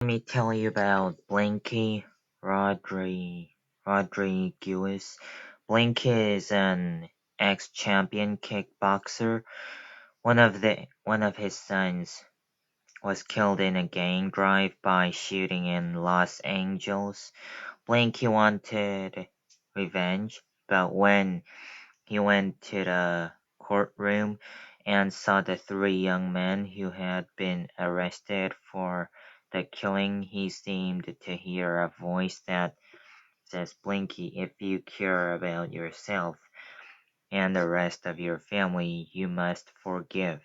Let me tell you about Blinky Rodriguez. Blinky is an ex-champion kickboxer. One of his sons was killed in a gang drive-by shooting in Los Angeles. Blinky wanted revenge, but when he went to the courtroom and saw the three young men who had been arrested for the killing. He seemed to hear a voice that says, Blinky, if you care about yourself and the rest of your family, you must forgive.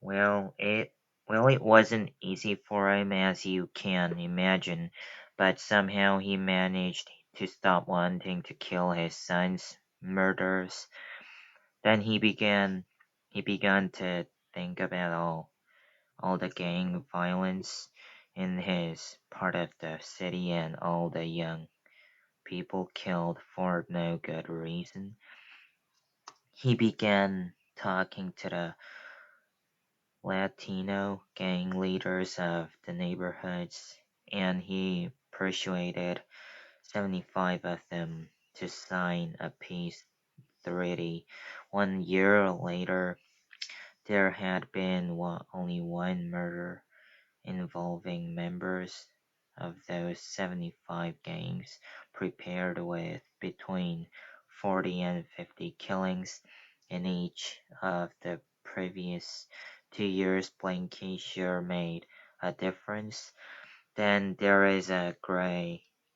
Well, it wasn't easy for him, as you can imagine, but somehow he managed to stop wanting to kill his son's murderers. Then he began to think about all the gang violence in his part of the city and all the young people killed for no good reason. He began talking to the Latino gang leaders of the neighborhoods, and he persuaded 75 of them to sign a peace treaty. 1 year later, there had been only one murder involving members of those 75 gangs, prepared with between 40 and 50 killings in each of the previous 2 years. Blanky sure made a difference. Then there is a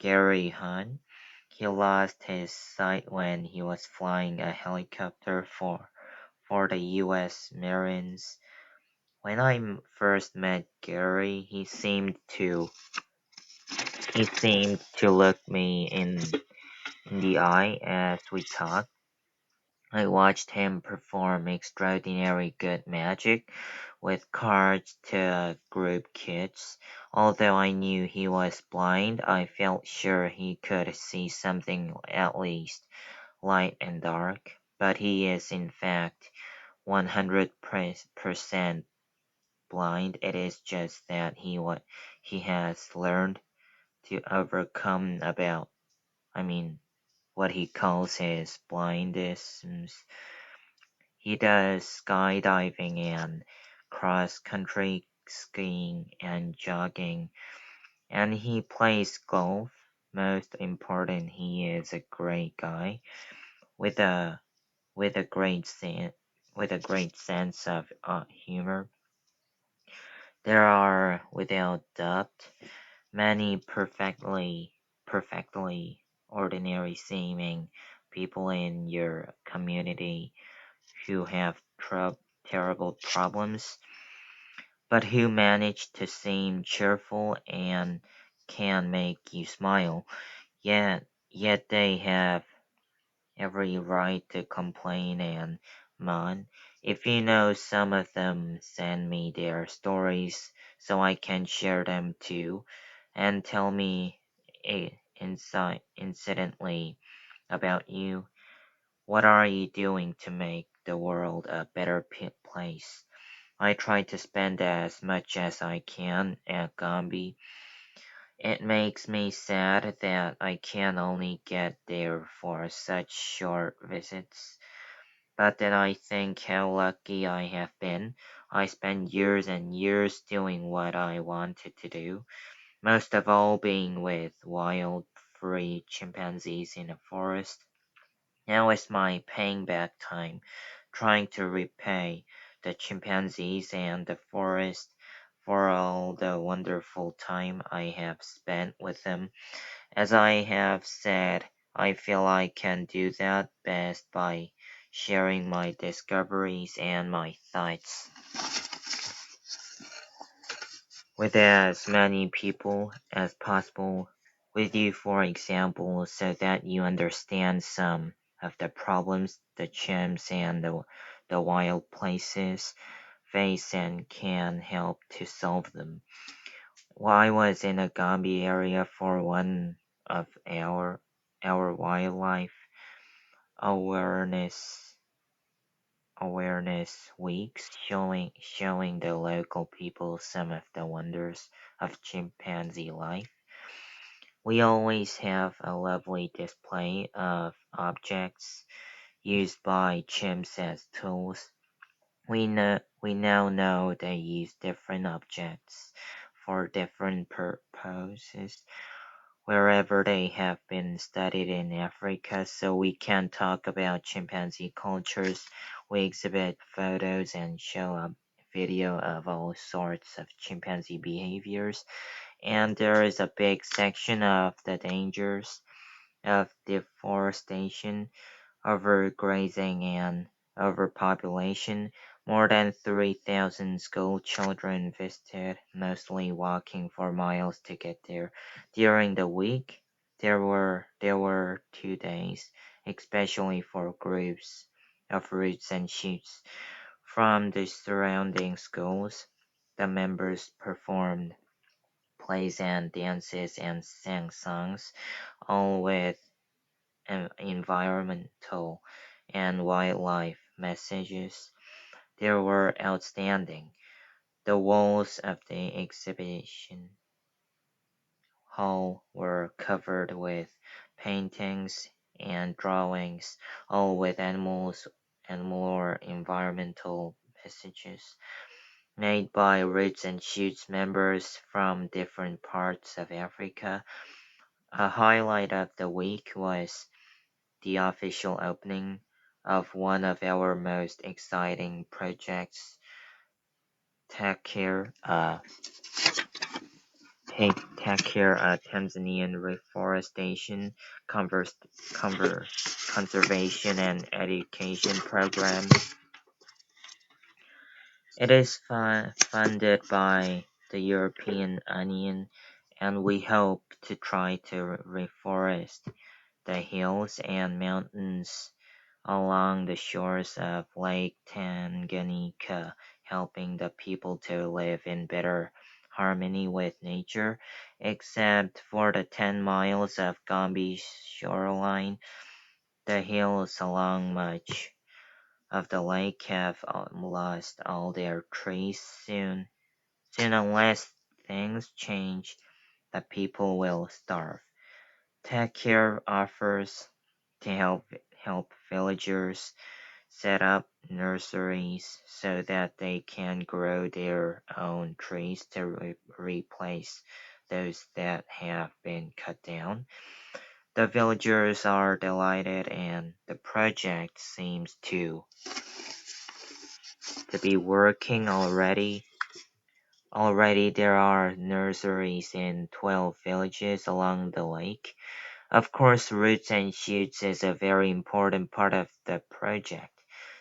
Gary Hunt. He lost his sight when he was flying a helicopter for the U.S. Marines. When I first met Gary, he seemed to look me in the eye as we talked. I watched him perform extraordinary good magic with cards to group kids. Although I knew he was blind, I felt sure he could see something, at least light and dark. But he is in fact 100% blind. It is just that he has learned to overcome what he calls his blindisms. He does skydiving and cross-country skiing and jogging, and he plays golf. Most important, he is a great guy with a with a great sen- with a great sense of humor. There are, without doubt, many perfectly ordinary seeming people in your community who have terrible problems, but who manage to seem cheerful and can make you smile. Yet they have every right to complain and moan. If you know some of them, send me their stories so I can share them too, and tell me incidentally about you. What are you doing to make the world a better place? I try to spend as much as I can at Gombe. It makes me sad that I can only get there for such short visits. But then I think how lucky I have been. I spent years and years doing what I wanted to do, most of all being with wild, free chimpanzees in a forest. Now is my paying back time, trying to repay the chimpanzees and the forest for all the wonderful time I have spent with them. As I have said, I feel I can do that best by sharing my discoveries and my thoughts with as many people as possible, with you for example, so that you understand some of the problems the chimps and the wild places face and can help to solve them. While I was in the Gombe area for one of our wildlife awareness awareness weeks, showing the local people some of the wonders of chimpanzee life. We always have a lovely display of objects used by chimps as tools. We now know they use different objects for different purposes wherever they have been studied in Africa, so we can talk about chimpanzee cultures. We exhibit photos and show a video of all sorts of chimpanzee behaviors, and there is a big section of the dangers of deforestation, overgrazing, and overpopulation. More than 3,000 school children visited, mostly walking for miles to get there. During the week, there were 2 days, especially for groups of roots and shoots from the surrounding schools. The members performed plays and dances and sang songs, all with environmental and wildlife messages. They were outstanding. The walls of the exhibition hall were covered with paintings and drawings, all with animals and more environmental messages, made by Roots and Shoots members from different parts of Africa. A highlight of the week was the official opening of one of our most exciting projects, Take Care, Take Care, Tanzanian reforestation, conservation and education program. It is funded by the European Union, and we hope to try to reforest the hills and mountains along the shores of Lake Tanganyika, helping the people to live in better harmony with nature. Except for the 10 miles of Gombe's shoreline, the hills along much of the lake have lost all their trees soon unless things change, the people will starve. Tech Care offers to help villagers set up nurseries so that they can grow their own trees to replace those that have been cut down. The villagers are delighted and the project seems to be working already. Already there are nurseries in 12 villages along the lake. Of course, Roots and Shoots is a very important part of the project.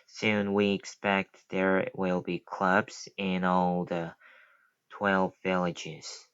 Soon we expect there will be clubs in all the 12 villages.